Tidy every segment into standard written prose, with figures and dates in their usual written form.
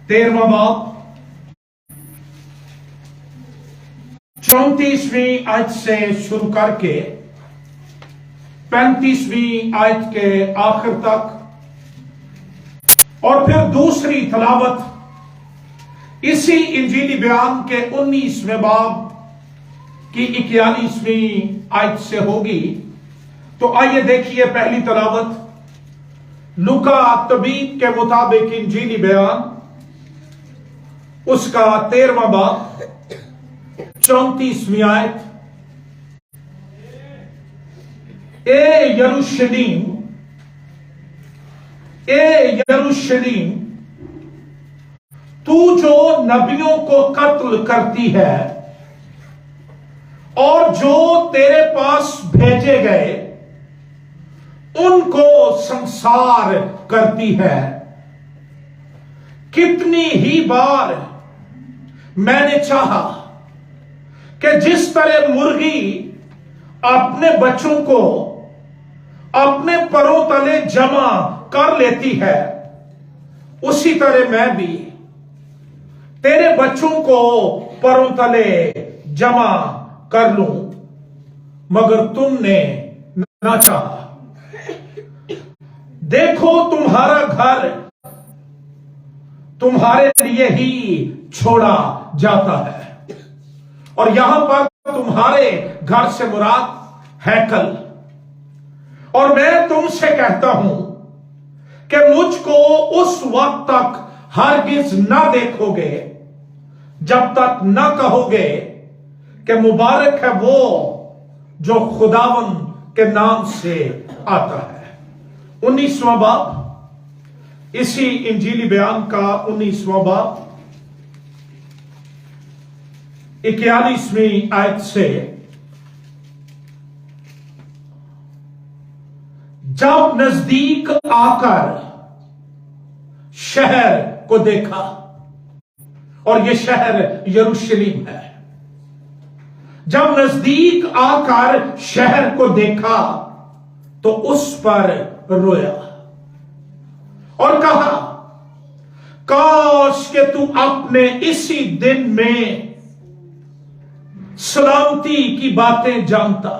13वां बाब 34वीं आयत से शुरू करके 35वीं आयत के आखिर तक, और फिर दूसरी तलावत इसी इंजीली बयान के 19वें बाब की 41वीं आयत से होगी। तो आइए देखिए पहली तलावत लूका तबीब के मुताबिक इंजीली बयान, उसका 13वां बाब 34वीं आयत। ए यरूशलेम, ए यरूशलेम, तू जो नबियों को कत्ल करती है और जो तेरे पास भेजे गए उनको संसार करती है, कितनी ही बार मैंने चाहा कि जिस तरह मुर्गी अपने बच्चों को अपने परों तले जमा कर लेती है, उसी तरह मैं भी तेरे बच्चों को परों तले जमा कर लूं, मगर तुमने ना चाहा। देखो तुम्हारा घर तुम्हारे लिए ही छोड़ा जाता है, और यहां पर तुम्हारे घर से मुराद हैकल। और मैं तुमसे कहता हूं कि मुझको उस वक्त तक हरगिज ना देखोगे जब तक ना कहोगे कि मुबारक है वो जो खुदावन के नाम से आता है। 19वां बाब इसी इंजीली बयान का 19वां बाब 41वीं आयत से, जब नजदीक आकर शहर को देखा, और यह शहर यरूशलेम है, जब नजदीक आकर शहर को देखा तो उस पर रोया और कहा, काश कि तू अपने इसी दिन में सलामती की बातें जानता,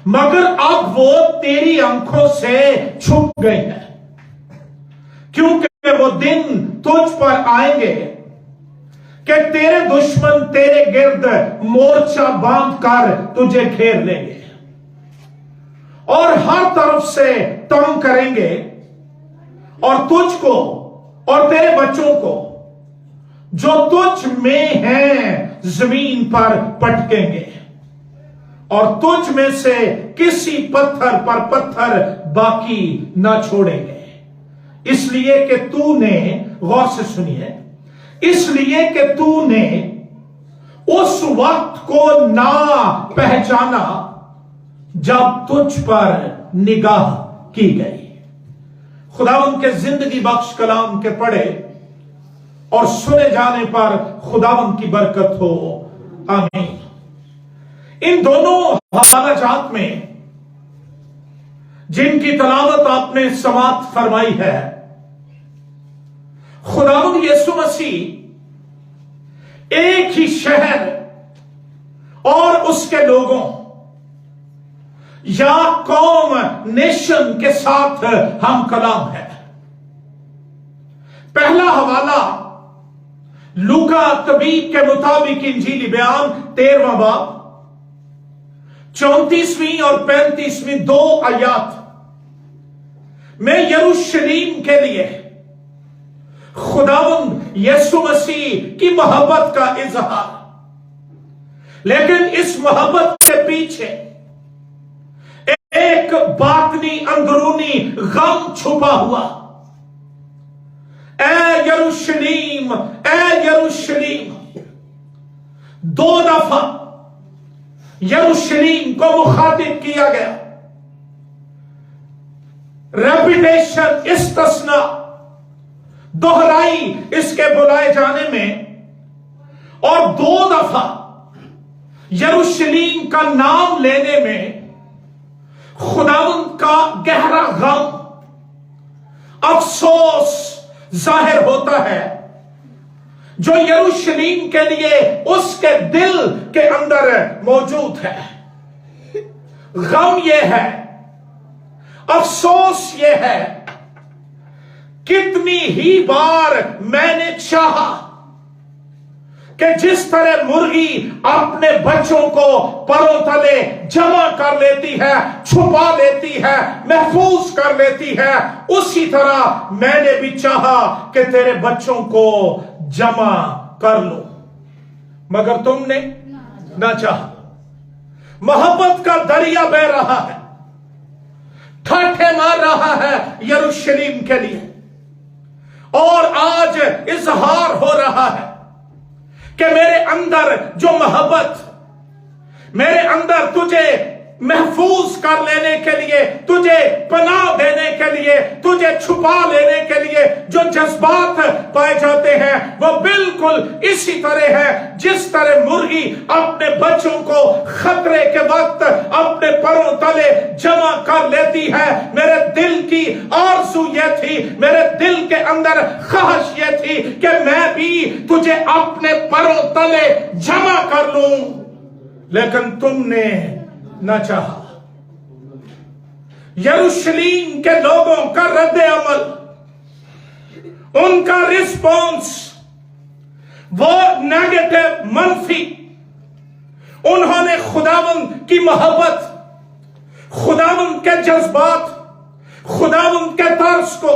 मगर अब वो तेरी आंखों से छुप गए हैं, क्योंकि वो दिन तुझ पर आएंगे कि तेरे दुश्मन तेरे गिर्द मोर्चा बांध कर तुझे घेर लेंगे और हर तरफ से तंग करेंगे, और तुझको और तेरे बच्चों को जो तुझ में हैं जमीन पर पटकेंगे, और तुझ में से किसी पत्थर पर पत्थर बाकी ना छोड़ेंगे। इसलिए कि तूने, गौर से सुनिए, इसलिए कि तूने उस वक्त को ना पहचाना जब तुझ पर निगाह की गई। खुदावन के जिंदगी बख्श कलाम के पढ़े और सुने जाने पर खुदावन की बरकत हो, आमीन। इन दोनों हवालाजात में जिनकी तलावत आपने समाप्त फरमाई है, खुदावंद यीशु मसीह एक ही शहर और उसके लोगों या कौम, नेशन के साथ हम कलाम है। पहला हवाला लूका तबीब के मुताबिक इंजीली बयान 13वां बाब 34वीं और 35वीं 2 आयत में यरूशलेम के लिए खुदावंद यीशु मसीह की मोहब्बत का इजहार, लेकिन इस मोहब्बत के पीछे एक बातनी अंदरूनी गम छुपा हुआ। ए यरूशलेम, ए यरूशलेम, 2 दफा यरूशलेम को मुखातिब किया गया। रेपिटेशन, इस्तिस्ना दोहराई इसके बुलाए जाने में, और 2 दफा यरूशलेम का नाम लेने में खुदावंद का गहरा गम, अफसोस जाहिर होता है जो यरूशलेम के लिए उसके दिल के अंदर मौजूद है। गम यह है, अफसोस यह है, कितनी ही बार मैंने चाहा कि जिस तरह मुर्गी अपने बच्चों को परों तले जमा कर लेती है, छुपा लेती है, महफूज कर लेती है, उसी तरह मैंने भी चाहा कि तेरे बच्चों को जमा कर लो, मगर तुमने ना चाहा। मोहब्बत का दरिया बह रहा है, ठाठे मार रहा है यरूशलेम के लिए, और आज इजहार हो रहा है कि मेरे अंदर जो मोहब्बत, मेरे अंदर तुझे महफूज कर लेने के लिए, तुझे पनाह देने के लिए, तुझे छुपा लेने के लिए जो जज्बात पाए जाते हैं, वो बिल्कुल इसी तरह है जिस तरह मुर्गी अपने बच्चों को खतरे के वक्त अपने परों तले जमा कर लेती है। मेरे दिल की आरज़ू ये थी, मेरे दिल के अंदर ख्वाहिश ये थी कि मैं भी तुझे अपने परों तले जमा कर लूं, लेकिन तुमने न चाहा। यरूशलेम के लोगों का रद्द अमल, उनका रिस्पॉन्स वो नेगेटिव, मनफी। उन्होंने खुदावंद की मोहब्बत, खुदावंद के जज्बात, खुदावंद के तर्स को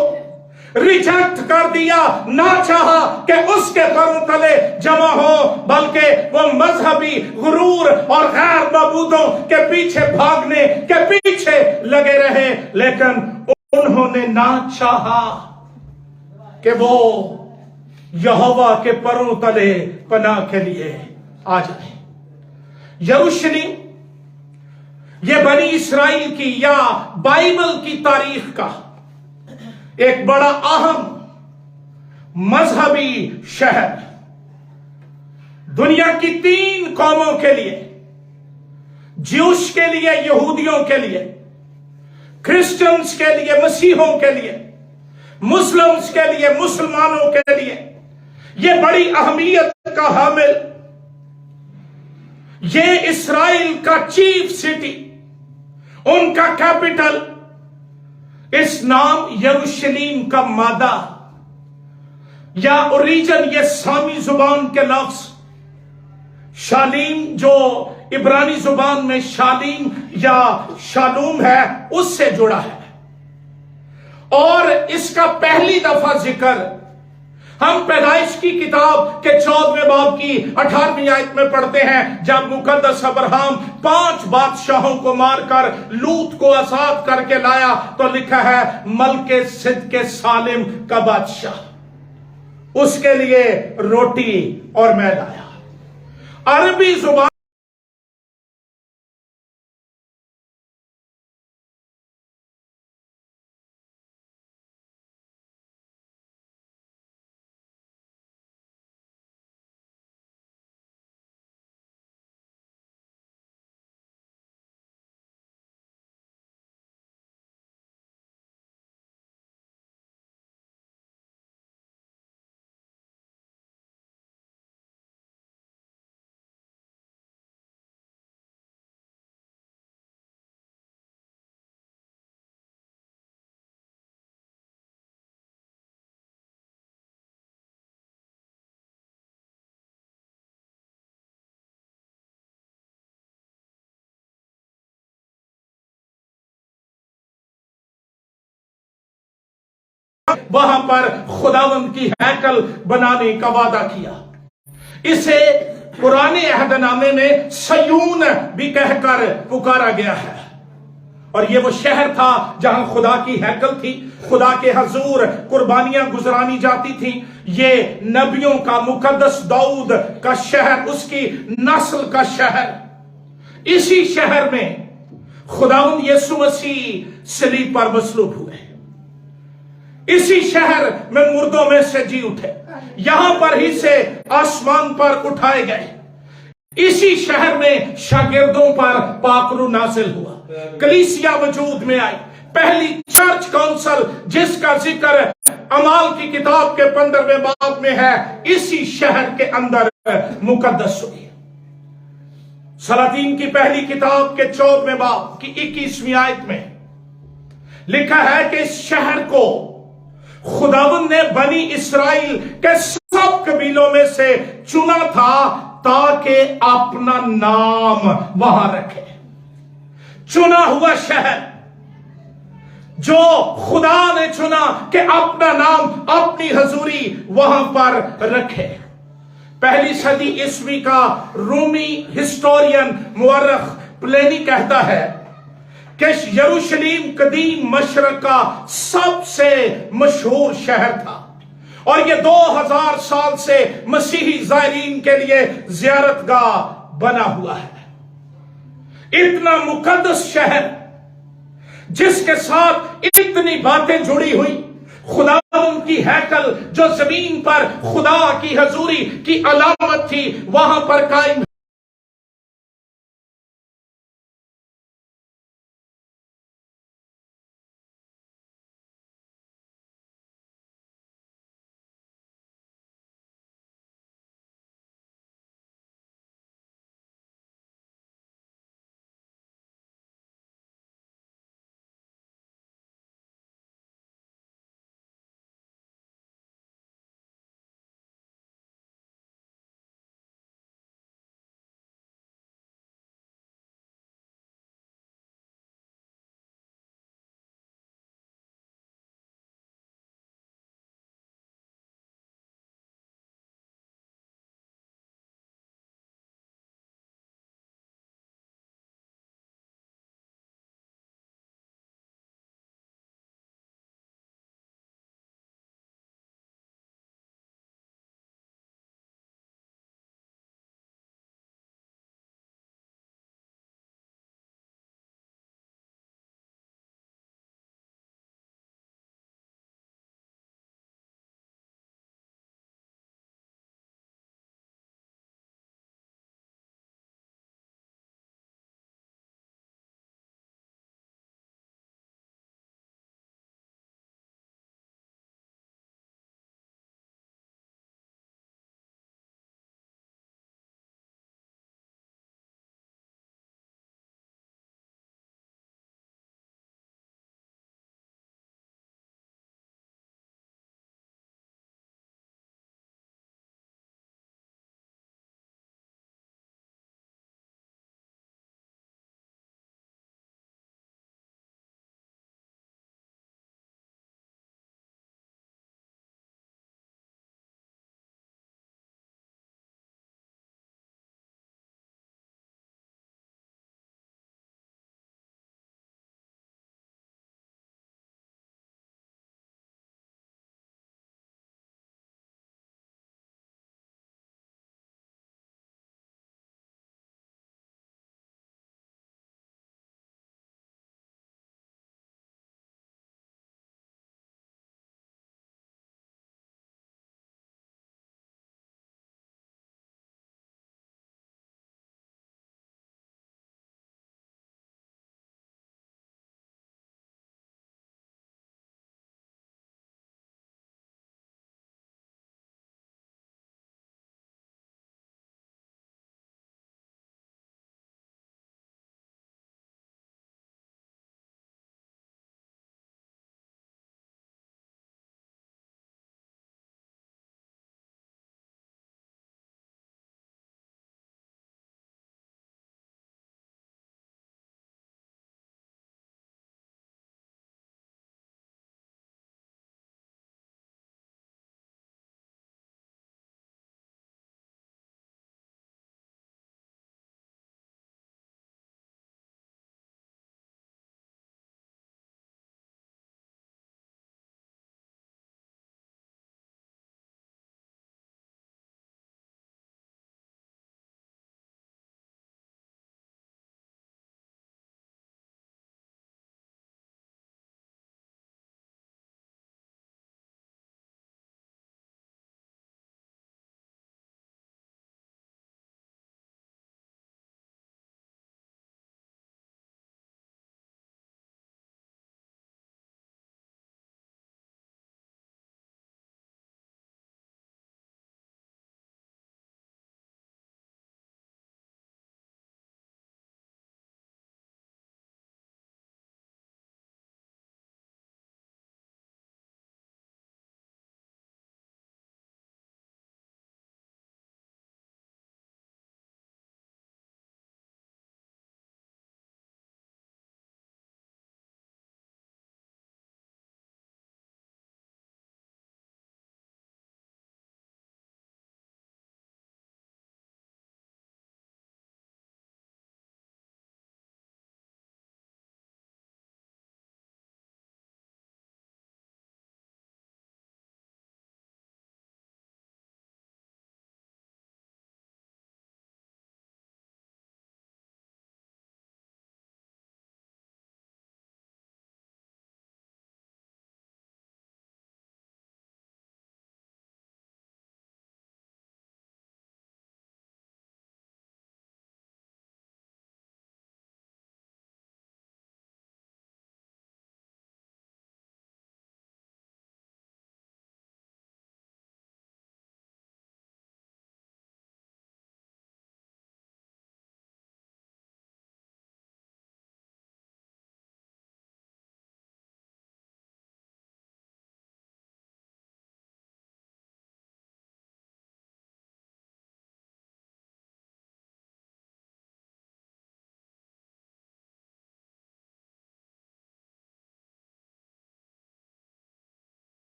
रिजेक्ट कर दिया, ना चाहा कि उसके पैरों तले जमा हो, बल्कि वो मजहबी गुरूर और गैर मबूदों के पीछे भागने के पीछे लगे रहे। लेकिन उन्होंने ना चाहा कि वो यहोवा के पैरों तले पनाह के लिए आ जाए। यरूशलेम ये बनी इस्राइल की या बाइबल की तारीख का एक बड़ा अहम मजहबी शहर, दुनिया की 3 कौमों के लिए, ज्यूश के लिए, यहूदियों के लिए, क्रिश्चियंस के लिए, मसीहों के लिए, मुस्लिम्स के लिए, मुसलमानों के लिए यह बड़ी अहमियत का हामिल, ये इस्राइल का चीफ सिटी, उनका कैपिटल, इस नाम यरूशलेम का मादा या ओरिजिन, ये सामी जुबान के लफ्ज शालीम, जो इब्रानी जुबान में शालीम या शालूम है, उससे जुड़ा है। और इसका पहली दफा जिक्र हम पैदाइश की किताब के 14वें बाब की 18वीं आयत में पढ़ते हैं, जब मुकद्दस अब्राहम 5 बादशाहों को मारकर लूत को आजाद करके लाया, तो लिखा है मलके सिद्के सालिम का बादशाह, उसके लिए रोटी और मैं लाया। अरबी जुबान वहां पर खुदावंद की हैकल बनाने का वादा किया। इसे पुराने अहदनामे में सयून भी कहकर पुकारा गया है, और ये वो शहर था जहां खुदा की हैकल थी, खुदा के हजूर कुर्बानियां गुजरानी जाती थी। ये नबियों का, मुकद्दस दाऊद का शहर, उसकी नस्ल का शहर। इसी शहर में खुदावंद यीशु मसीह सलीब पर मसलूब हुए, इसी शहर में मुर्दों में से जी उठे, यहां पर ही से आसमान पर उठाए गए, इसी शहर में शागिर्दों पर पाकरू नाजिल हुआ, कलीसिया वजूद में आई, पहली चर्च काउंसिल जिसका जिक्र अमाल की किताब के 15वें बाब में है, इसी शहर के अंदर मुकद्दस हुई। सलातीन की पहली किताब के 14वें बाब की 21वीं आयत में लिखा है कि इस शहर को खुदावंद ने बनी इसराइल के सब कबीलों में से चुना था ताकि अपना नाम वहां रखे। चुना हुआ शहर जो खुदा ने चुना कि अपना नाम, अपनी हजूरी वहां पर रखे। पहली सदी ईस्वी का रूमी हिस्टोरियन मुअर्रिख प्लेनी कहता है कि यरूशलेम कदीम मशरक का सबसे मशहूर शहर था और यह 2000 साल से मसीही ज़ायरीन के लिए ज़ियारतगाह बना हुआ है। इतना मुकद्दस शहर जिसके साथ इतनी बातें जुड़ी हुई, खुदा की हैकल जो जमीन पर खुदा की हजूरी की अलामत थी वहां पर कायम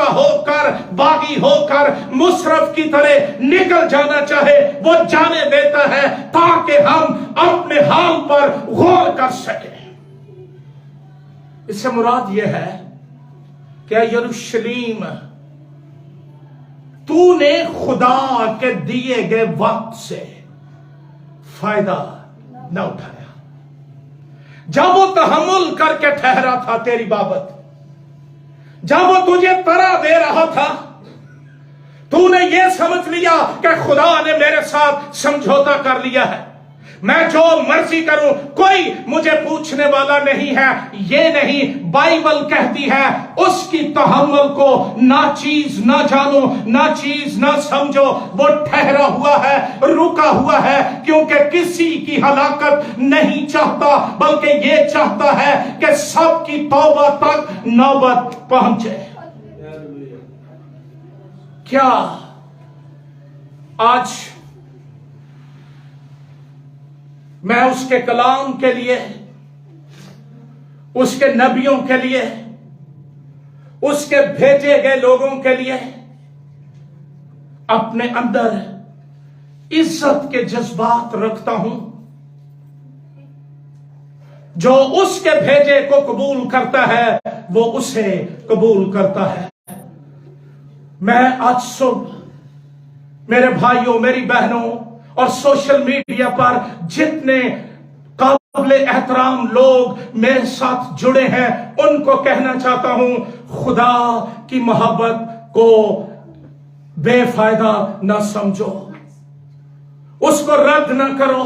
गुस्सा होकर, बागी होकर, मुसरफ की तरह निकल जाना चाहे वो जाने देता है, ताकि हम अपने हाल पर गौर कर सके। इससे मुराद यह है कि यरूशलेम, तूने खुदा के दिए गए वक्त से फायदा न उठाया। जब वो तहम्मुल करके ठहरा था तेरी बाबत, जब वो तुझे तरह दे रहा था, तूने ये समझ लिया कि खुदा ने मेरे साथ समझौता कर लिया है, मैं जो मर्जी करूं कोई मुझे पूछने वाला नहीं है। ये नहीं, बाइबल कहती है उसकी तहम्मुल को ना चीज ना जानो, ना चीज ना समझो। वो ठहरा हुआ है, रुका हुआ है, क्योंकि किसी की हलाकत नहीं चाहता, बल्कि ये चाहता है कि सबकी तौबा तक नौबत पहुंचे। क्या आज मैं उसके कलाम के लिए, उसके नबियों के लिए, उसके भेजे गए लोगों के लिए अपने अंदर इज्जत के जज्बात रखता हूं? जो उसके भेजे को कबूल करता है वो उसे कबूल करता है। मैं आज सुबह मेरे भाइयों, मेरी बहनों और सोशल मीडिया पर जितने काबिल एहतराम लोग मेरे साथ जुड़े हैं, उनको कहना चाहता हूं, खुदा की मोहब्बत को बेफायदा ना समझो, उसको रद्द ना करो,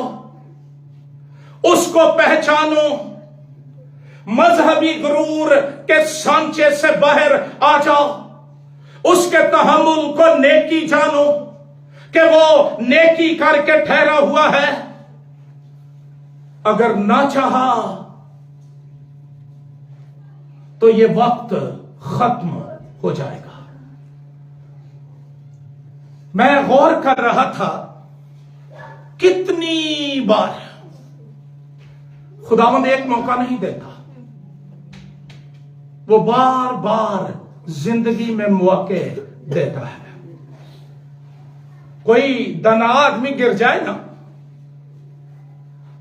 उसको पहचानो। मजहबी गुरूर के सांचे से बाहर आ जाओ, उसके तहम्मुल को नेकी जानो कि वो नेकी करके ठहरा हुआ है। अगर ना चाहा तो ये वक्त खत्म हो जाएगा। मैं गौर कर रहा था, कितनी बार खुदावंद एक मौका नहीं देता, वो बार बार जिंदगी में मौके देता है। कोई दाना आदमी गिर जाए ना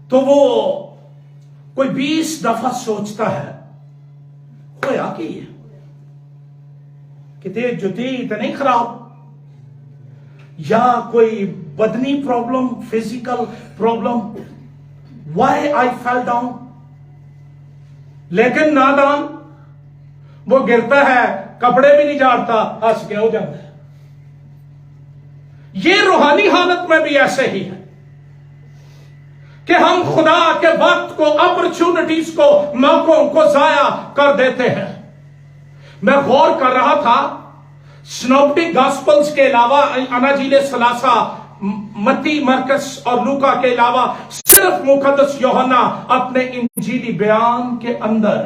तो वो कोई 20 दफा सोचता है, होया की है, कितने जुती तो नहीं खराब, या कोई बदनी प्रॉब्लम, फिजिकल प्रॉब्लम, वाई आई फेल डाउन। लेकिन नादान वो गिरता है, कपड़े भी नहीं झाड़ता, हंस के हो जाता है। ये रूहानी हालत में भी ऐसे ही है कि हम खुदा के वक्त को, अपॉर्चुनिटीज को, मौकों को जाया कर देते हैं। मैं गौर कर रहा था, सिनॉप्टिक गॉस्पेल्स के अलावा, अनाजील सलासा, मत्ती, मरकस और लूका के अलावा सिर्फ मुकद्दस यूहन्ना अपने इंजीली बयान के अंदर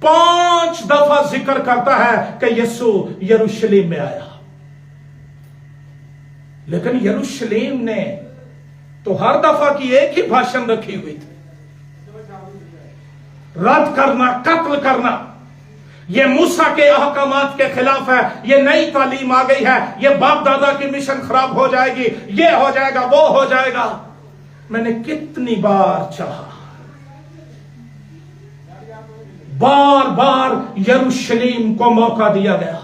5 दफा जिक्र करता है कि यीशु यरूशलेम में आया। लेकिन यरूशलेम ने तो हर दफा की एक ही भाषण रखी हुई थी, रद्द करना, कत्ल करना। ये मूसा के अहकामात के खिलाफ है, ये नई तालीम आ गई है, ये बाप दादा की मिशन खराब हो जाएगी, ये हो जाएगा, वो हो जाएगा। मैंने कितनी बार चाहा, बार बार यरूशलेम को मौका दिया गया,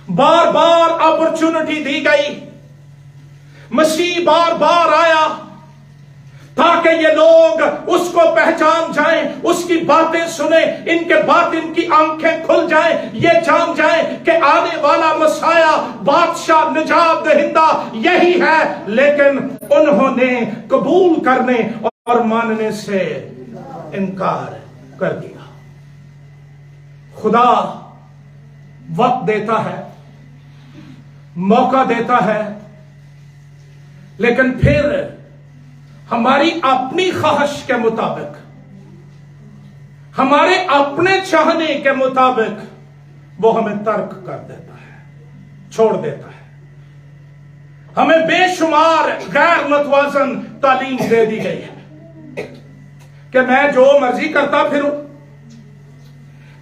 बार बार अपॉर्चुनिटी दी गई, मसीह बार बार आया ताकि ये लोग उसको पहचान जाएं, उसकी बातें सुने, इनके बात, इनकी आंखें खुल जाएं, ये जान जाएं कि आने वाला मसाया, बादशाह, निजात दहिंदा यही है। लेकिन उन्होंने कबूल करने और मानने से इनकार कर दिया। खुदा वक्त देता है, मौका देता है, लेकिन फिर हमारी अपनी ख्वाहिश के मुताबिक, हमारे अपने चाहने के मुताबिक वो हमें तर्क कर देता है, छोड़ देता है। हमें बेशुमार गैर मतवाजन तालीम दे दी गई है कि मैं जो मर्जी करता फिरूं,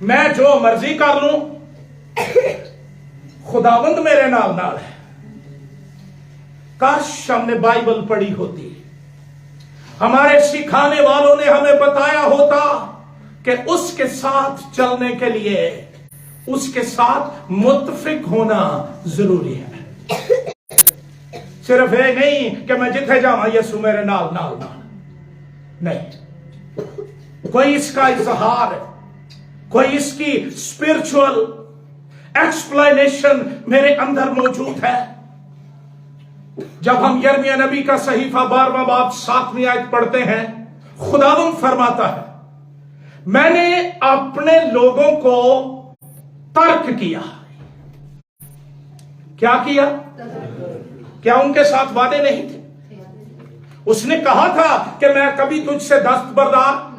मैं जो मर्जी कर लूं, खुदावंद मेरे नाल नाल है। काश हमने बाइबल पढ़ी होती, हमारे सिखाने वालों ने हमें बताया होता कि उसके साथ चलने के लिए उसके साथ मुत्तफिक होना जरूरी है। सिर्फ ये नहीं कि मैं जिथे जावा यसु मेरे नाल नाल नाल, नहीं, कोई इसका इजहार है, कोई इसकी स्पिरिचुअल एक्सप्लेनेशन मेरे अंदर मौजूद है। जब हम यिर्मयाह नबी का सहीफा 12वां बाब 7वीं आयत पढ़ते हैं, खुदावंद फरमाता है, मैंने अपने लोगों को तर्क किया। क्या किया? क्या उनके साथ वादे नहीं थे? उसने कहा था कि मैं कभी तुझसे दस्तबरदार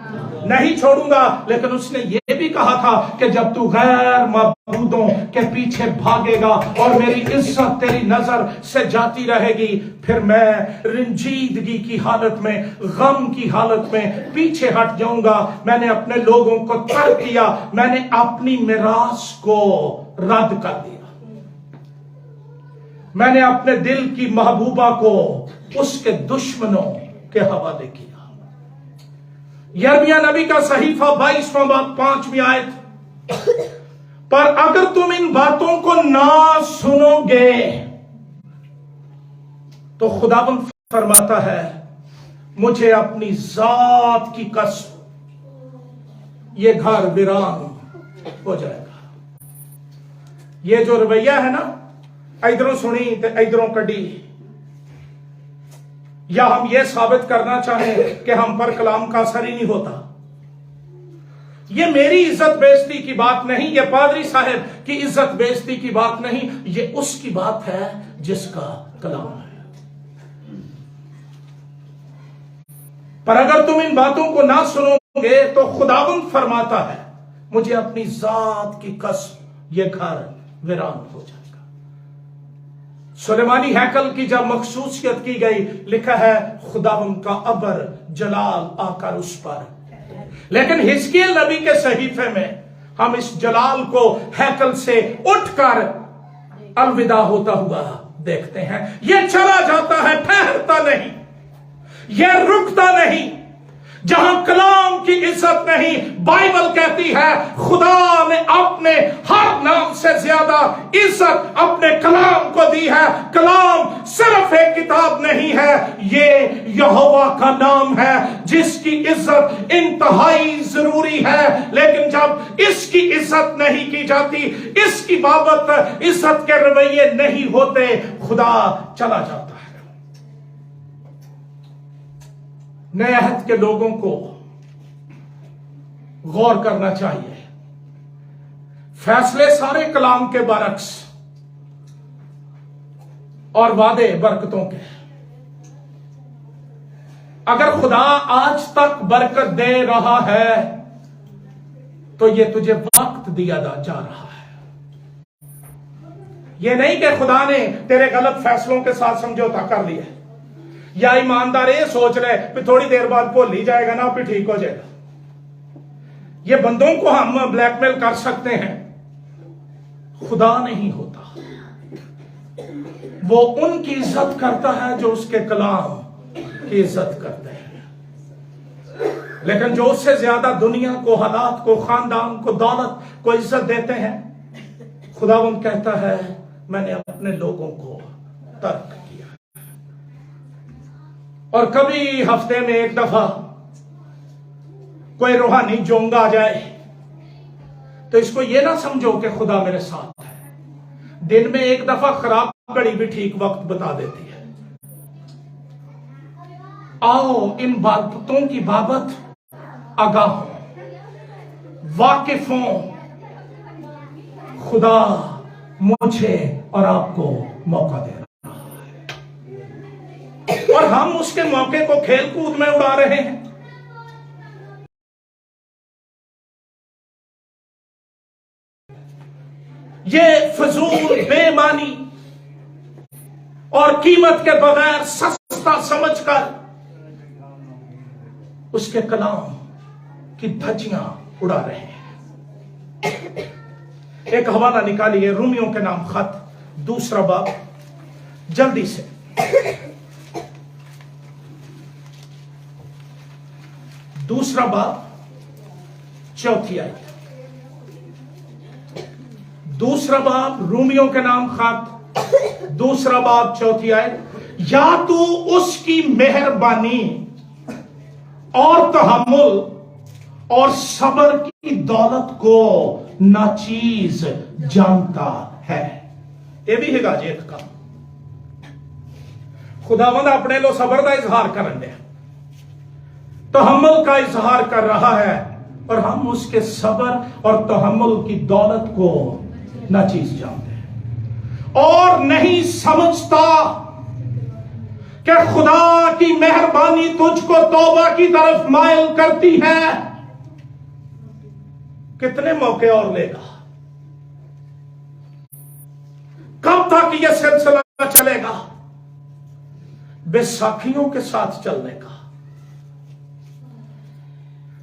नहीं छोड़ूंगा, लेकिन उसने ये भी कहा था कि जब तू गैर मबूदों के पीछे भागेगा और मेरी इज्जत तेरी नजर से जाती रहेगी, फिर मैं रंजीदगी की हालत में, गम की हालत में पीछे हट जाऊंगा। मैंने अपने लोगों को तर्क किया, मैंने अपनी मिरास को रद्द कर दिया, मैंने अपने दिल की महबूबा को उसके दुश्मनों के हवाले किया। यिर्मयाह नबी का सहीफा 22वां बाब 5वीं आयत, पर अगर तुम इन बातों को ना सुनोगे तो खुदावंद फरमाता है, मुझे अपनी जात की कसम ये घर वीरान हो जाएगा। ये जो रवैया है ना, इधरों सुनी तो इधरों कड़ी, या हम ये साबित करना चाहें कि हम पर कलाम का असर ही नहीं होता, ये मेरी इज्जत बेइज्जती की बात नहीं, ये पादरी साहब की इज्जत बेइज्जती की बात नहीं, ये उसकी बात है जिसका कलाम है। पर अगर तुम इन बातों को ना सुनोगे तो खुदावंद फरमाता है, मुझे अपनी जात की कसम ये घर वीरान हो जाएगा। सुलेमानी हैकल की जब मखसूसियत की गई, लिखा है खुदावंद का अबर जलाल आकर उस पर, लेकिन हिजकिय्याह नबी के सहीफे में हम इस जलाल को हैकल से उठकर अलविदा होता हुआ देखते हैं। यह चला जाता है, ठहरता नहीं, यह रुकता नहीं। जहां कलाम की इज्जत नहीं, बाइबल कहती है खुदा ने अपने हर नाम से ज्यादा इज्जत अपने कलाम को दी है। कलाम सिर्फ एक किताब नहीं है, ये यहोवा का नाम है जिसकी इज्जत इंतहाई जरूरी है। लेकिन जब इसकी इज्जत नहीं की जाती, इसकी बाबत इज्जत के रवैये नहीं होते, खुदा चला जाता है। नए अहद के लोगों को गौर करना चाहिए, फैसले सारे कलाम के बरक्स और वादे बरकतों के। अगर खुदा आज तक बरकत दे रहा है तो ये तुझे वक्त दिया जा रहा है। ये नहीं कि खुदा ने तेरे गलत फैसलों के साथ समझौता कर लिया, या ईमानदार ये सोच रहे कि थोड़ी देर बाद भूल ही जाएगा ना, फिर ठीक हो जाएगा। ये बंदों को हम ब्लैकमेल कर सकते हैं, खुदा नहीं होता। वो उनकी इज्जत करता है जो उसके कलाम की इज्जत करते हैं। लेकिन जो उससे ज्यादा दुनिया को, हालात को, खानदान को, दौलत को इज्जत देते हैं, खुदावंद कहता है मैंने अपने लोगों को तर्क किया। और कभी हफ्ते में एक दफा कोई रूहानी जोंगा आ जाए तो इसको ये ना समझो कि खुदा मेरे साथ है। दिन में एक दफा खराब घड़ी भी ठीक वक्त बता देती है। आओ इन बातों की बाबत आगाह हो, वाकिफ हो। खुदा मुझे और आपको मौका दे रहा है और हम उसके मौके को खेल कूद में उड़ा रहे हैं। ये फजूल, बेमानी और कीमत के बगैर सस्ता समझकर उसके कलाम की धज्जियां उड़ा रहे हैं। एक हवाला निकालिए, रूमियों के नाम खत दूसरा बाब, जल्दी से दूसरा बाब चौथी आयत। दूसरा बाब रूमियों के नाम खत, दूसरा बाब चौथी आयत। या तो उसकी मेहरबानी और तहम्मुल और सब्र की दौलत को नाचीज जानता है। ये भी है गाजेत का खुदावंद अपने लो सब्र का इजहार करन दे, तहम्मुल का इजहार कर रहा है, और हम उसके सब्र और तहम्मुल की दौलत को नाचीज जानते हैं और नहीं समझता कि खुदा की मेहरबानी तुझको तौबा की तरफ माइल करती है। कितने मौके और लेगा? कब तक यह सिलसिला चलेगा? बेसाखियों के साथ चलने का।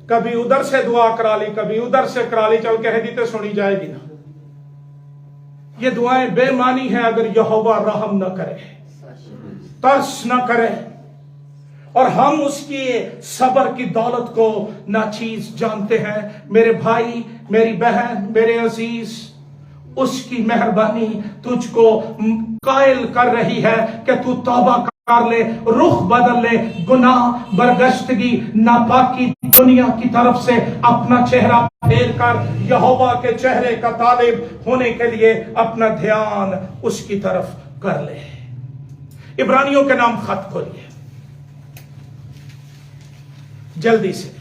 कभी उधर से दुआ करा ली, कभी उधर से करा ली, चल कह दी तो सुनी जाएगी ना। ये दुआएं बेमानी है अगर यहोवा रहम न करे, तरस न करे, और हम उसकी सब्र की दौलत को नाचीज जानते हैं। मेरे भाई, मेरी बहन, मेरे अजीज, उसकी मेहरबानी तुझको कायल कर रही है कि तू तौबा कर ले, रुख बदल ले, गुनाह, बरगश्तगी, नापाकी दुनिया की तरफ से अपना चेहरा फेर कर यहोवा के चेहरे का तालिब होने के लिए अपना ध्यान उसकी तरफ कर ले। इब्रानियों के नाम खत खोलिए जल्दी से,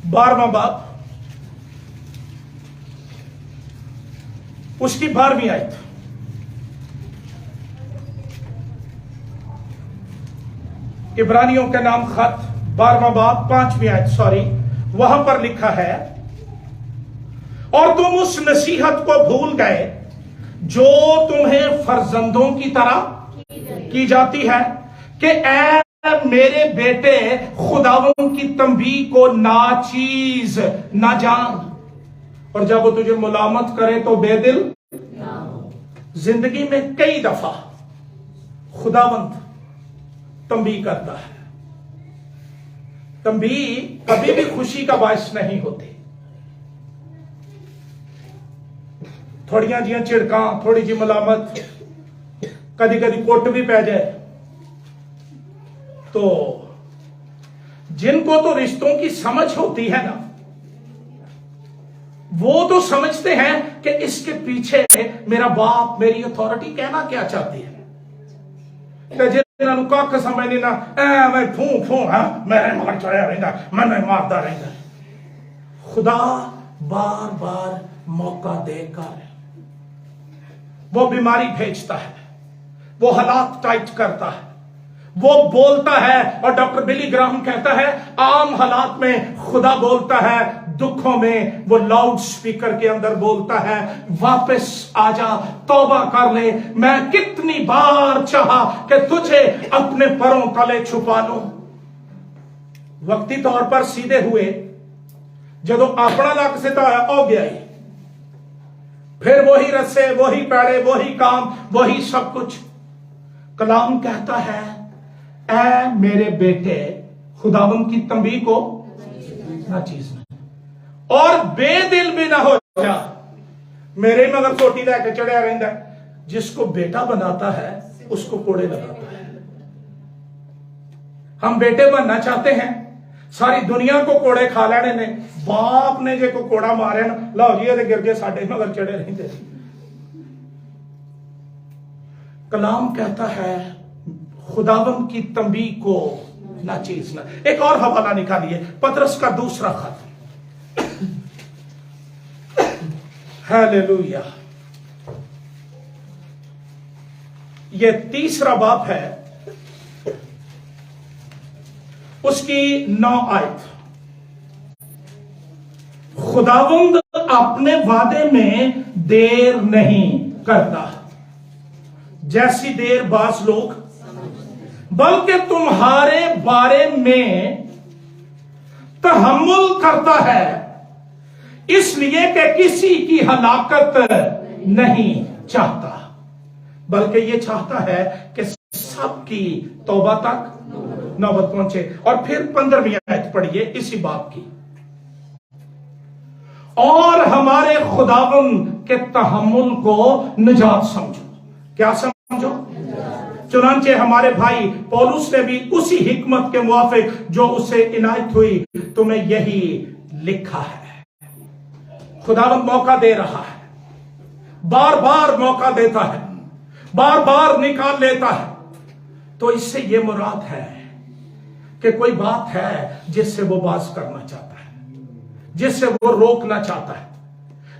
12वां बाब, उसकी 12वीं आयत। इब्रानियों के नाम खत 12वां बाब 5वीं आयत, सॉरी, वहां पर लिखा है, और तुम उस नसीहत को भूल गए जो तुम्हें फर्जंदों की तरह की जाती है कि ऐ मेरे बेटे खुदावंद की तंबीह को नाचीज ना जान, और जब वो तुझे मुलामत करे तो बेदिल ना हो। जिंदगी में कई दफा खुदावंद तंबीह करता है। तंबीह कभी भी खुशी का बायस नहीं होती। थोड़ियां जियां चिड़कां, थोड़ी जी मुलामत, कदी कदी कुट भी पै जाए, तो जिनको तो रिश्तों की समझ होती है ना, वो तो समझते हैं कि इसके पीछे मेरा बाप, मेरी अथॉरिटी कहना क्या चाहती है। जिन्होंने कख समझ नहीं ना, मैं फू फू, मैं मगर चढ़िया रहा, मैं मारता रहा। खुदा बार बार मौका देकर वो बीमारी भेजता है, वो हालात टाइट करता है, वो बोलता है। और डॉक्टर बिली ग्राहम कहता है, आम हालात में खुदा बोलता है, दुखों में वो लाउड स्पीकर के अंदर बोलता है, वापस आजा, तौबा कर ले। मैं कितनी बार चाहा कि तुझे अपने पैरों तले छुपा लूं। वक्ती तौर पर सीधे हुए, जदों अपना लक सिताया हो गया ही, फिर वही रस्से, वही पैड़े, वही काम, वही सब कुछ। कलाम कहता है, ऐ मेरे बेटे खुदावंद की तंबीह को नाचीज ना, और बेदिल भी ना हो जा। मेरे मगर सोटी लैके चढ़िया रहता है। जिसको बेटा बनाता है उसको कोड़े लगाता है। हम बेटे बनना चाहते हैं, सारी दुनिया को कोड़े खा लेने ने, बाप ने जे को कोड़ा मारे ना, लो जी ये गिर गए, साडे मगर चढ़े रहते। कलाम कहता है, खुदावंद की तंबीह को नाचीज ना। एक और हवाला निकालिए, पतरस का दूसरा खत, हालेलुया, ये 3रा बाब है, उसकी 9 आयत। खुदावंद अपने वादे में देर नहीं करता, जैसी देर बास लोग, बल्कि तुम्हारे बारे में तहम्मुल करता है, इसलिए कि किसी की हलाकत नहीं चाहता, बल्कि ये चाहता है कि सबकी तौबा तक नौबत पहुंचे। और फिर 15वीं आयत पढ़िए इसी बात की, और हमारे खुदावंद के तहम्मुल को निजात समझो। क्या समझो? चुनांचे हमारे भाई पौलुस ने भी उसी हिकमत के मुआफिक जो उसे इनायत हुई तुम्हें यही लिखा है। खुदावंद मौका दे रहा है, बार बार मौका देता है, बार बार निकाल लेता है। तो इससे यह मुराद है कि कोई बात है जिससे वो बाज करना चाहता है, जिससे वो रोकना चाहता है,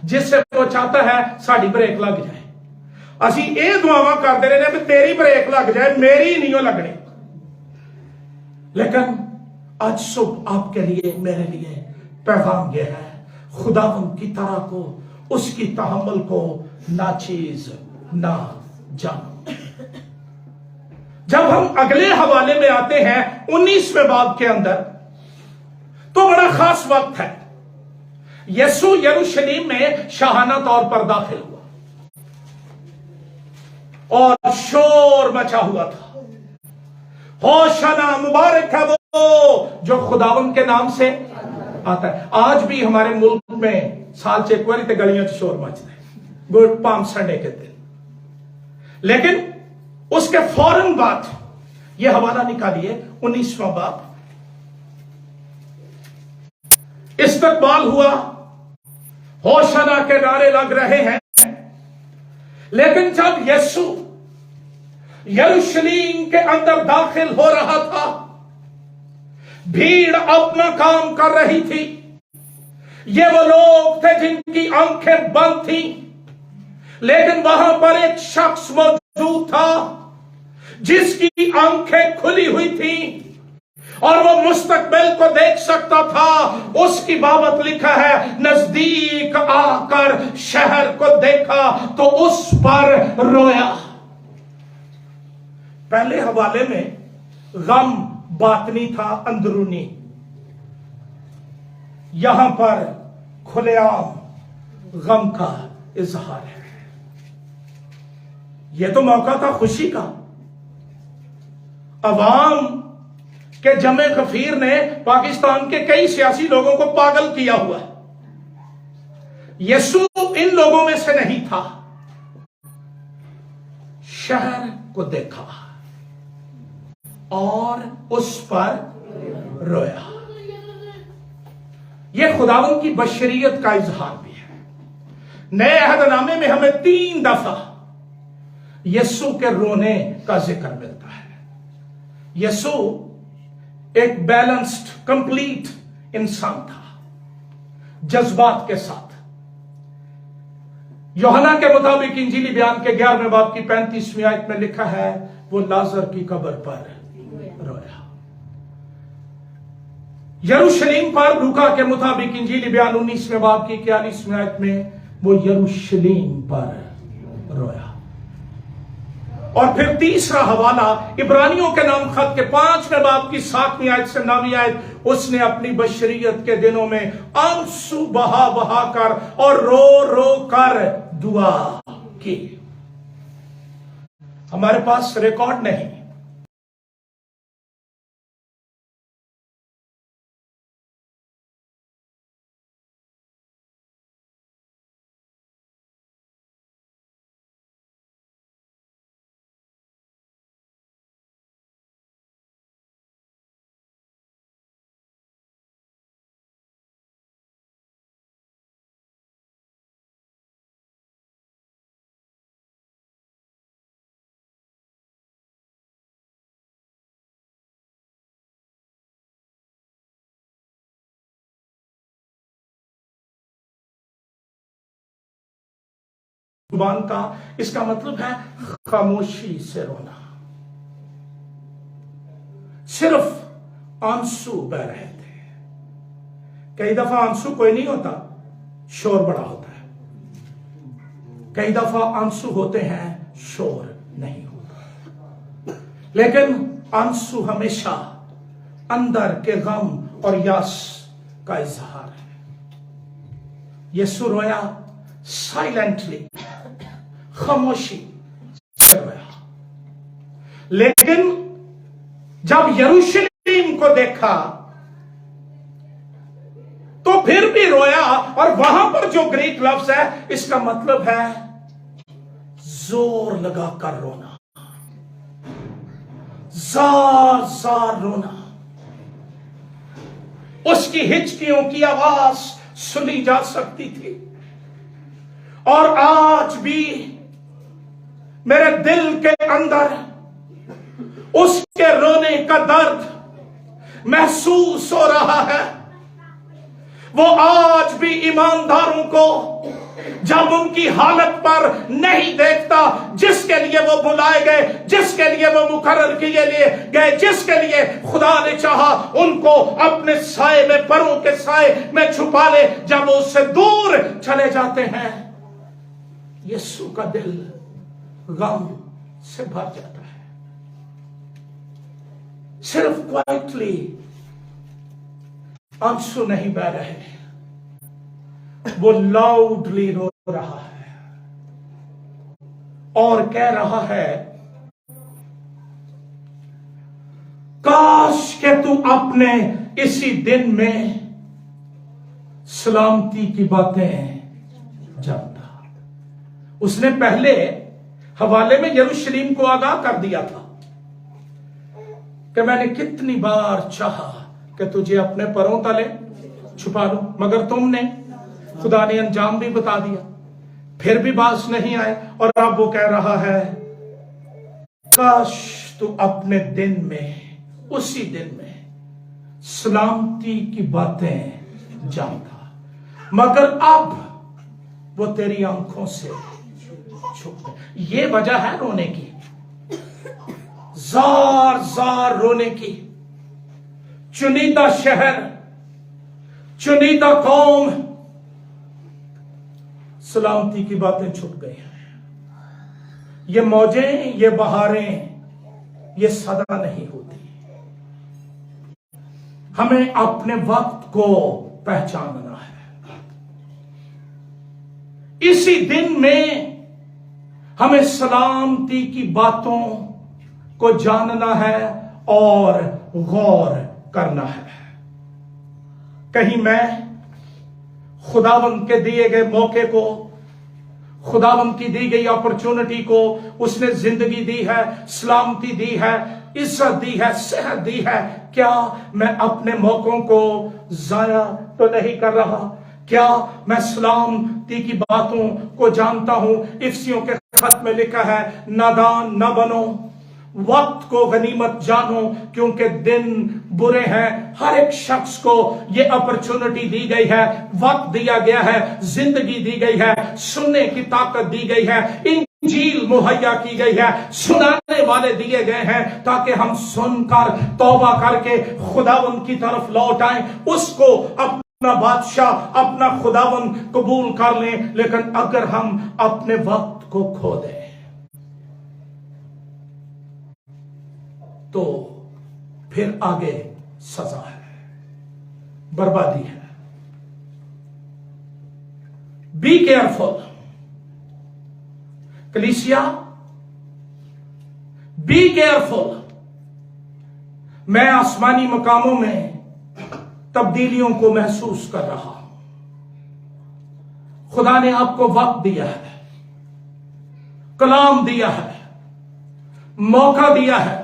जिससे वो चाहता है साड़ी ब्रेक लग जाए। असी ये दुआवां करते रहे भी तेरी ब्रेक लग जाए, मेरी नहीं लगनी। लेकिन आज सुबह आपके लिए मेरे लिए पैगाम यह है, खुदावंद की तरह को, उसकी तहम्मुल को नाचीज ना जानो। जब हम अगले हवाले में आते हैं 19वें बाब के अंदर, तो बड़ा खास वक्त है। यीशु यरूशलेम में शाहाना तौर पर दाखिल हुआ और शोर मचा हुआ था, होशाना, मुबारक है वो जो खुदावंद के नाम से आता है। आज भी हमारे मुल्क में साल च एक बारी तो गलियों से शोर मचता है, गुड पाम संडे के दिन। लेकिन उसके फौरन बाद यह हवाला निकालिए 19वां बाब। इस्तकबाल हुआ, होशाना के नारे लग रहे हैं। लेकिन जब यीशु यरूशलेम के अंदर दाखिल हो रहा था, भीड़ अपना काम कर रही थी। ये वो लोग थे जिनकी आंखें बंद थी, लेकिन वहां पर एक शख्स मौजूद था जिसकी आंखें खुली हुई थी और वो मुस्तकबिल को देख सकता था। उसकी बाबत लिखा है, नजदीक आकर शहर को देखा तो उस पर रोया। पहले हवाले में गम बातनी था, अंदरूनी। यहां पर खुलेआम गम का इजहार है। यह तो मौका था खुशी का। अवाम के जमे गफीर ने पाकिस्तान के कई सियासी लोगों को पागल किया हुआ है। यीशु इन लोगों में से नहीं था। शहर को देखा और उस पर रोया। यह खुदावंद की बशरियत का इजहार भी है। नए अहदनामे में हमें 3 दफा यीशु के रोने का जिक्र मिलता है। यीशु एक बैलेंस्ड, कंप्लीट इंसान था, जज्बात के साथ। यूहन्ना के मुताबिक इंजीली बयान के 11वें बाब की 35वीं आयत में लिखा है, वो लाजर की कब्र पर रोया। यरूशलेम पर लूका के मुताबिक इंजीली बयान 19वें बाब की 41वीं आयत में वो यरूशलेम पर रोया। और फिर तीसरा हवाला इब्रानियों के नाम खत के 5वें बाब की 7वीं आयत से 9वीं आयत, उसने अपनी बशरियत के दिनों में आंसू बहा बहा कर और रो रो कर दुआ की। हमारे पास रिकॉर्ड नहीं, जुबान का इसका मतलब है खामोशी से रोना। सिर्फ आंसू बह रहे थे। कई दफा आंसू कोई नहीं होता, शोर बड़ा होता है। कई दफा आंसू होते हैं, शोर नहीं होता। लेकिन आंसू हमेशा अंदर के गम और यास का इजहार है। यीशु रोया साइलेंटली, खामोशी से रोया। लेकिन जब यरूशलेम को देखा तो फिर भी रोया। और वहां पर जो ग्रीक लफ्ज है, इसका मतलब है जोर लगाकर रोना, जार जार रोना। उसकी हिचकियों की आवाज सुनी जा सकती थी। और आज भी मेरे दिल के अंदर उसके रोने का दर्द महसूस हो रहा है। वो आज भी ईमानदारों को जब उनकी हालत पर नहीं देखता, जिसके लिए वो बुलाए गए, जिसके लिए वो मुकर्रर किए लिए गए, जिसके लिए खुदा ने चाहा उनको अपने साए में, परों के साए में छुपा ले, जब वो उससे दूर चले जाते हैं, यीशु का दिल गम से भर जाता है। सिर्फ क्वाइटली आंसू नहीं बह रहे, वो लाउडली रो रहा है और कह रहा है, काश के तू अपने इसी दिन में सलामती की बातें जानता। उसने पहले हवाले में यरूशलेम को आगाह कर दिया था कि मैंने कितनी बार चाहा कि तुझे अपने पैरों तले छुपा लूं, मगर तुमने, खुदा ने अंजाम भी बता दिया, फिर भी बास नहीं आए। और अब वो कह रहा है, काश तू अपने दिन में, उसी दिन में सलामती की बातें जानता, मगर अब वो तेरी आंखों से छुप गए। ये वजह है रोने की, जार जार रोने की। चुनिंदा शहर, चुनिंदा कौम, सलामती की बातें छुप गई हैं। ये मौजें, ये बहारें, ये सदा नहीं होती। हमें अपने वक्त को पहचानना है। इसी दिन में हमें सलामती की बातों को जानना है और गौर करना है। कहीं मैं खुदावंद के दिए गए मौके को, खुदावंद की दी गई अपॉर्चुनिटी को, उसने जिंदगी दी है, सलामती दी है, इज्जत दी है, सेहत दी है, क्या मैं अपने मौकों को जाया तो नहीं कर रहा? क्या मैं सलामती की बातों को जानता हूं? इफ्सियों के खत में लिखा है, नादान न बनो, वक्त को गनीमत जानो, क्योंकि दिन बुरे हैं। हर एक शख्स को ये अपॉर्चुनिटी दी गई है, वक्त दिया गया है, जिंदगी दी गई है, सुनने की ताकत दी गई है, इंजील मुहैया की गई है, सुनाने वाले दिए गए हैं, ताकि हम सुनकर तौबा करके खुदावंद की तरफ लौट आए, उसको अपना बादशाह, अपना खुदावंद कबूल कर लें। लेकिन अगर हम अपने वक्त को खो दें तो फिर आगे सजा है, बर्बादी है। बी केयरफुल कलीसिया, बी केयरफुल। मैं आसमानी मकामों में तब्दीलियों को महसूस कर रहा हूं। खुदा ने आपको वक्त दिया है, कलाम दिया है, मौका दिया है,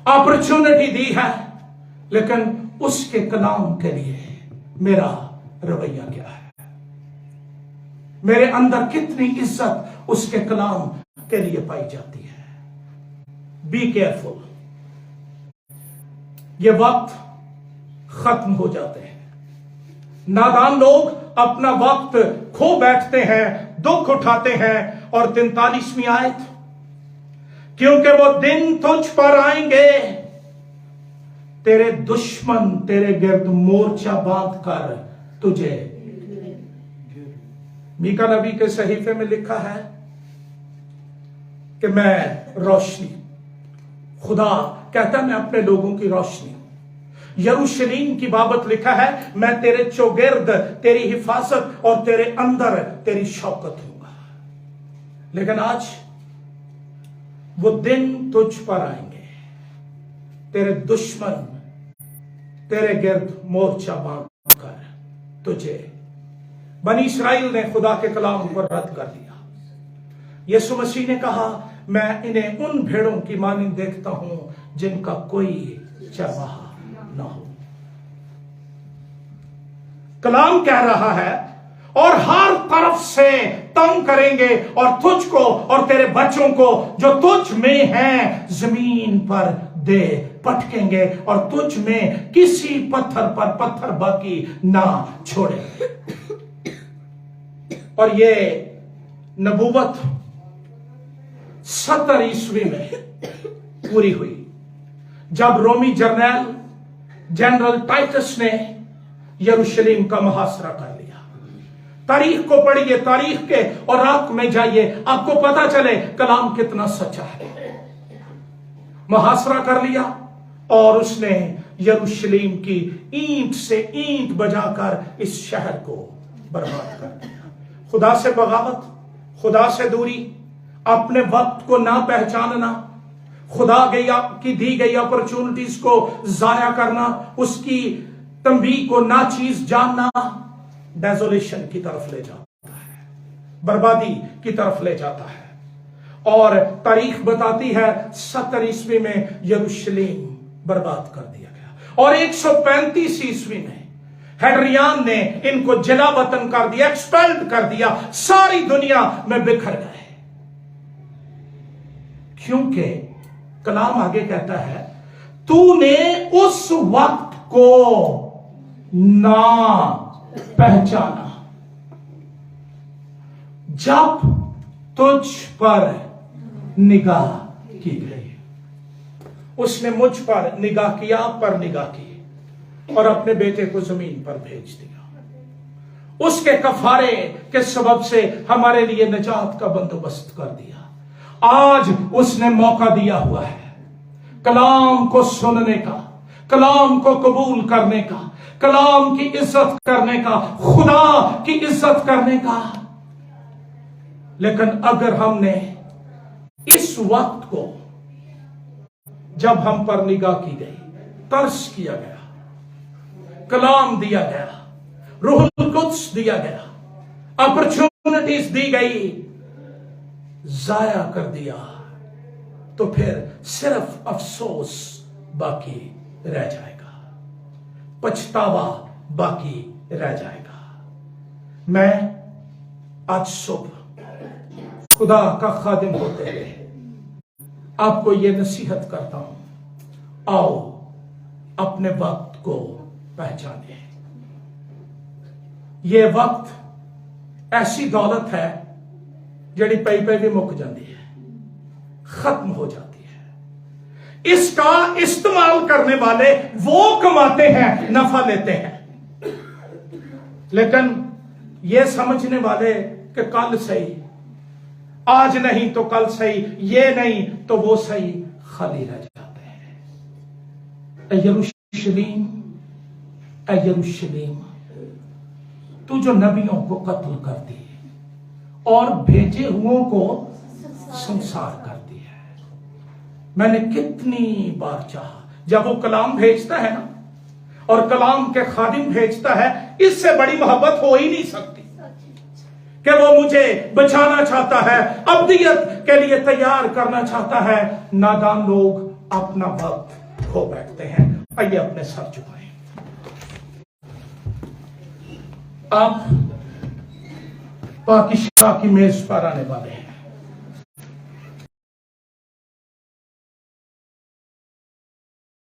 अपॉर्चुनिटी दी है, लेकिन उसके कलाम के लिए मेरा रवैया क्या है? मेरे अंदर कितनी इज्जत उसके कलाम के लिए पाई जाती है? Be careful. ये वक्त खत्म हो जाते हैं। नादान लोग अपना वक्त खो बैठते हैं, दुख उठाते हैं। और 43वीं आयत, क्योंकि वो दिन तुझ पर आएंगे, तेरे दुश्मन तेरे गिर्द मोर्चा बांध कर तुझे। मीका नबी के सहीफे में लिखा है कि मैं रोशनी, खुदा कहता मैं अपने लोगों की रोशनी हूं। यरूशलेम की बाबत लिखा है, मैं तेरे चौगिर्द तेरी हिफाजत और तेरे अंदर तेरी शौकत हूंगा। लेकिन आज वो दिन तुझ पर आएंगे, तेरे दुश्मन तेरे गिर्द मोर्चा बांध कर तुझे। बनी इस्राइल ने खुदा के कलाम पर रद्द कर दिया। यीशु मसीह ने कहा, मैं इन्हें उन भेड़ों की मानिंद देखता हूं जिनका कोई चरवाहा न हो। कलाम कह रहा है, और हर तरफ से तंग करेंगे और तुझको और तेरे बच्चों को जो तुझ में हैं जमीन पर दे पटकेंगे, और तुझ में किसी पत्थर पर पत्थर बाकी ना छोड़ेंगे। और ये नबूवत 70 ईस्वी में पूरी हुई, जब रोमी जनरल टाइटस ने यरूशलेम का मुहासरा कर लिया। तारीख को पढ़िए, तारीख के और रात में जाइए, आपको पता चले कलाम कितना सच्चा है। मुहासरा कर लिया और उसने यरूशलेम की ईंट से ईंट बजाकर इस शहर को बर्बाद कर दिया। खुदा से बगावत, खुदा से दूरी, अपने वक्त को ना पहचानना, खुदा की दी गई अपॉर्चुनिटीज को जाया करना, उसकी तंबीह को ना चीज जानना, डेजोलेशन की तरफ ले जाता है, बर्बादी की तरफ ले जाता है। और तारीख बताती है 70 ईस्वी में यरूशलेम बर्बाद कर दिया गया, और 135 ईस्वी में हेड्रियान ने इनको जिला वतन कर दिया, एक्सपेल्ड कर दिया, सारी दुनिया में बिखर गए। क्योंकि कलाम आगे कहता है, तूने उस वक्त को ना पहचाना जब तुझ पर निगाह की गई। उसने मुझ पर निगाह किया, आप पर निगाह की, और अपने बेटे को जमीन पर भेज दिया। उसके कफारे के सबब से हमारे लिए निजात का बंदोबस्त कर दिया। आज उसने मौका दिया हुआ है कलाम को सुनने का, कलाम को कबूल करने का, कलाम की इज्जत करने का, खुदा की इज्जत करने का। लेकिन अगर हमने इस वक्त को, जब हम पर निगाह की गई, तर्स किया गया, कलाम दिया गया, रूहुल कुद्स दिया गया, अपॉर्चुनिटीज दी गई, जाया कर दिया, तो फिर सिर्फ अफसोस बाकी रह जाएगा, पछतावा बाकी रह जाएगा। मैं आज सुबह खुदा का खादिम होते हुए आपको यह नसीहत करता हूं, आओ अपने वक्त को पहचाने। यह वक्त ऐसी दौलत है जड़ी पई पे भी मुक जाती है, खत्म हो जाती है। इसका इस्तेमाल करने वाले वो कमाते हैं, नफा लेते हैं, लेकिन ये समझने वाले कि कल सही, आज नहीं तो कल सही, ये नहीं तो वो सही, खाली रह जाते हैं। ऐ यरूशलेम, ऐ यरूशलेम, तू जो नबियों को कत्ल करती है और भेजे हुओं को संसार करती है। मैंने कितनी बार चाहा, जब वो कलाम भेजता है ना, और कलाम के खादिम भेजता है, इससे बड़ी मोहब्बत हो ही नहीं सकती कि वो मुझे बचाना चाहता है, अब्दियत के लिए तैयार करना चाहता है। नादान लोग अपना वक्त खो बैठते हैं। आइए अपने सर झुकाएं। आप पाकी शाह की मेज पर आने वाले हैं।